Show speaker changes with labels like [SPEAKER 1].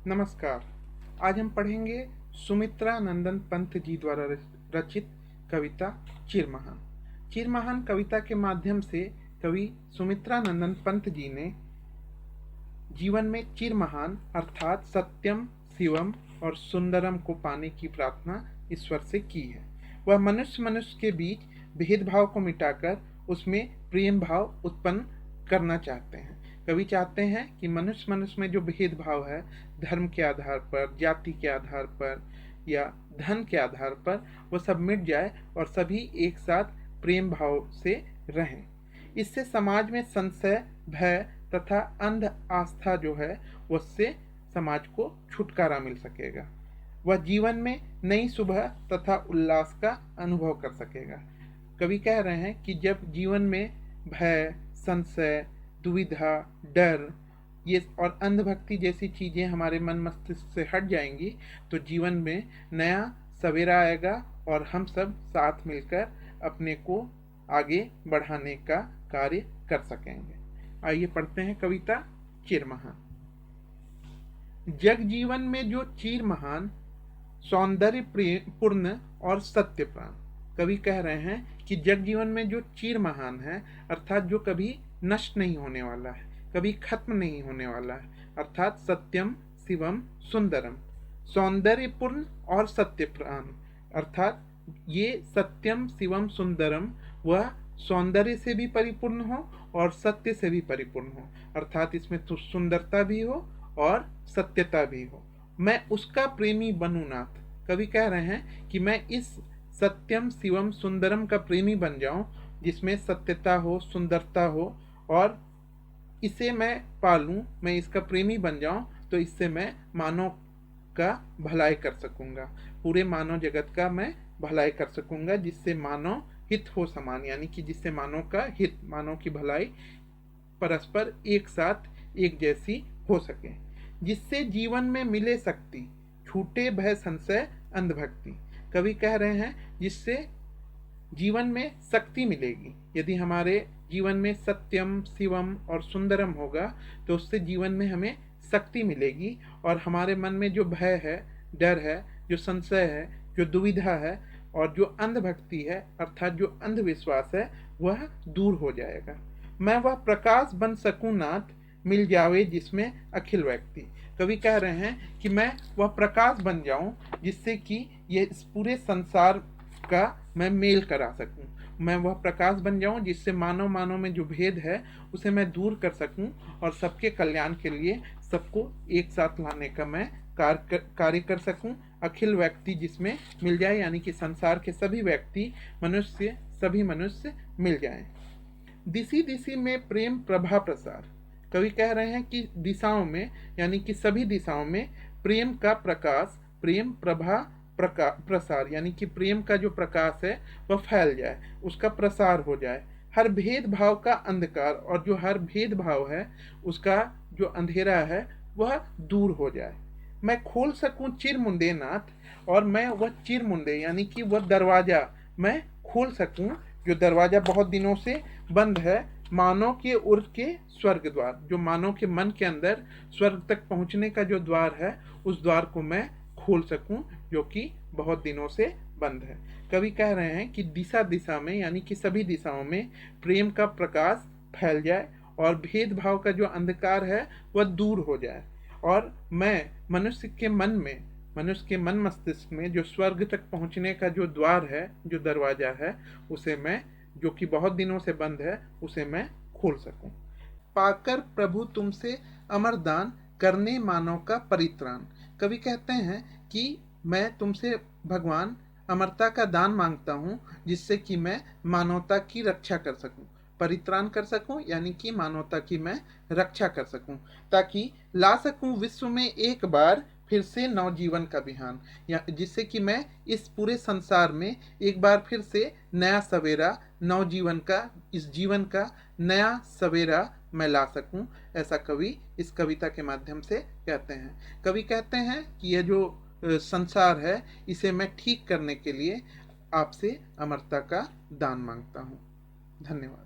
[SPEAKER 1] नमस्कार। आज हम पढ़ेंगे सुमित्रा नंदन पंत जी द्वारा रचित कविता चिरमहान। चिरमहान कविता के माध्यम से कवि सुमित्रा नंदन पंत जी ने जीवन में चिरमहान अर्थात सत्यम, शिवम और सुंदरम को पाने की प्रार्थना ईश्वर से की है। वह मनुष्य के बीच भेदभाव को मिटाकर उसमें प्रेम भाव उत्पन्न करना चाहते हैं। कवि चाहते हैं कि मनुष्य में जो भेदभाव है, धर्म के आधार पर, जाति के आधार पर या धन के आधार पर, वो सब मिट जाए और सभी एक साथ प्रेम भाव से रहें। इससे समाज में संशय, भय तथा अंध आस्था जो है उससे समाज को छुटकारा मिल सकेगा। वह जीवन में नई सुबह तथा उल्लास का अनुभव कर सकेगा। कवि कह रहे हैं कि जब जीवन में भय, संशय, दुविधा, डर ये और अंधभक्ति जैसी चीज़ें हमारे मन मस्तिष्क से हट जाएंगी तो जीवन में नया सवेरा आएगा और हम सब साथ मिलकर अपने को आगे बढ़ाने का कार्य कर सकेंगे। आइए पढ़ते हैं कविता चिरमहान। जग जीवन में जो चीर महान, सौंदर्य पूर्ण और सत्य प्राण। कवि कह रहे हैं कि जग जीवन में जो चीर महान है अर्थात जो कभी नष्ट नहीं होने वाला है, कभी खत्म नहीं होने वाला है, अर्थात सत्यम, शिवम, सुंदरम, सौंदर्यपूर्ण और सत्य प्राण। अर्थात ये सत्यम, शिवम, सुंदरम वह सौंदर्य से भी परिपूर्ण हो और सत्य से भी परिपूर्ण हो, अर्थात इसमें तो सुंदरता भी हो और सत्यता भी हो। मैं उसका प्रेमी बनूं नाथ। कवि कह रहे हैं कि मैं इस सत्यम, शिवम, सुंदरम का प्रेमी बन जाऊं जिसमें सत्यता हो, सुंदरता हो और इसे मैं पालूं, मैं इसका प्रेमी बन जाऊं तो इससे मैं मानव का भलाई कर सकूंगा, पूरे मानव जगत का मैं भलाई कर सकूंगा, जिससे मानव हित हो समान, यानी कि जिससे मानव का हित, मानव की भलाई परस्पर एक साथ एक जैसी हो सके, जिससे जीवन में मिले शक्ति, छूटे भय, संशय, अंधभक्ति। कवि कह रहे हैं जिससे जीवन में शक्ति मिलेगी। यदि हमारे जीवन में सत्यम, शिवम और सुंदरम होगा तो उससे जीवन में हमें शक्ति मिलेगी और हमारे मन में जो भय है, डर है, जो संशय है, जो दुविधा है और जो अंधभक्ति है अर्थात जो अंधविश्वास है वह दूर हो जाएगा। मैं वह प्रकाश बन सकूं नाथ, मिल जावे जिसमें अखिल व्यक्ति। कवि कह रहे हैं कि मैं वह प्रकाश बन जाऊं जिससे कि ये इस पूरे संसार का मैं मेल करा सकूं। मैं वह प्रकाश बन जाऊं जिससे मानव में जो भेद है उसे मैं दूर कर सकूं और सबके कल्याण के लिए सबको एक साथ लाने का मैं कार्य कर सकूं। अखिल व्यक्ति जिसमें मिल जाए, यानी कि संसार के सभी व्यक्ति, मनुष्य, सभी मनुष्य मिल जाएं। दिशी दिशी में प्रेम प्रभा प्रसार। कवि कह रहे हैं कि दिशाओं में, यानी कि सभी दिशाओं में प्रेम का प्रकाश, प्रेम प्रभा प्रसार, यानी कि प्रेम का जो प्रकाश है वह फैल जाए, उसका प्रसार हो जाए। हर भेदभाव का अंधकार, और जो हर भेदभाव है उसका जो अंधेरा है वह दूर हो जाए। मैं खोल सकूं चिरमुंडे नाथ, और मैं वह चिरमुंडे यानी कि वह दरवाजा मैं खोल सकूं जो दरवाजा बहुत दिनों से बंद है, मानव के उर्फ के स्वर्ग द्वार, जो मानव के मन के अंदर स्वर्ग तक पहुंचने का जो द्वार है उस द्वार को मैं खोल सकूं जो कि बहुत दिनों से बंद है। कवि कह रहे हैं कि दिशा दिशा में, यानी कि सभी दिशाओं में प्रेम का प्रकाश फैल जाए और भेदभाव का जो अंधकार है वह दूर हो जाए, और मैं मनुष्य के मन मस्तिष्क में जो स्वर्ग तक पहुंचने का जो द्वार है, जो दरवाजा है, उसे मैं, जो कि बहुत दिनों से बंद है, उसे मैं खोल सकूं। पाकर प्रभु तुमसे अमर दान, करने मानव का परित्राण। कवि कहते हैं कि मैं तुमसे भगवान अमरता का दान मांगता हूँ जिससे कि मैं मानवता की रक्षा कर सकूं, परित्राण कर सकूं, यानी कि मानवता की मैं रक्षा कर सकूं, ताकि ला सकूं विश्व में एक बार फिर से नवजीवन का बिहान, या जिससे कि मैं इस पूरे संसार में एक बार फिर से नया सवेरा, नवजीवन का, इस जीवन का नया सवेरा मैं ला सकूं। ऐसा कवि इस कविता के माध्यम से कहते हैं। कवि कहते हैं कि यह जो संसार है इसे मैं ठीक करने के लिए आपसे अमरता का दान मांगता हूं। धन्यवाद।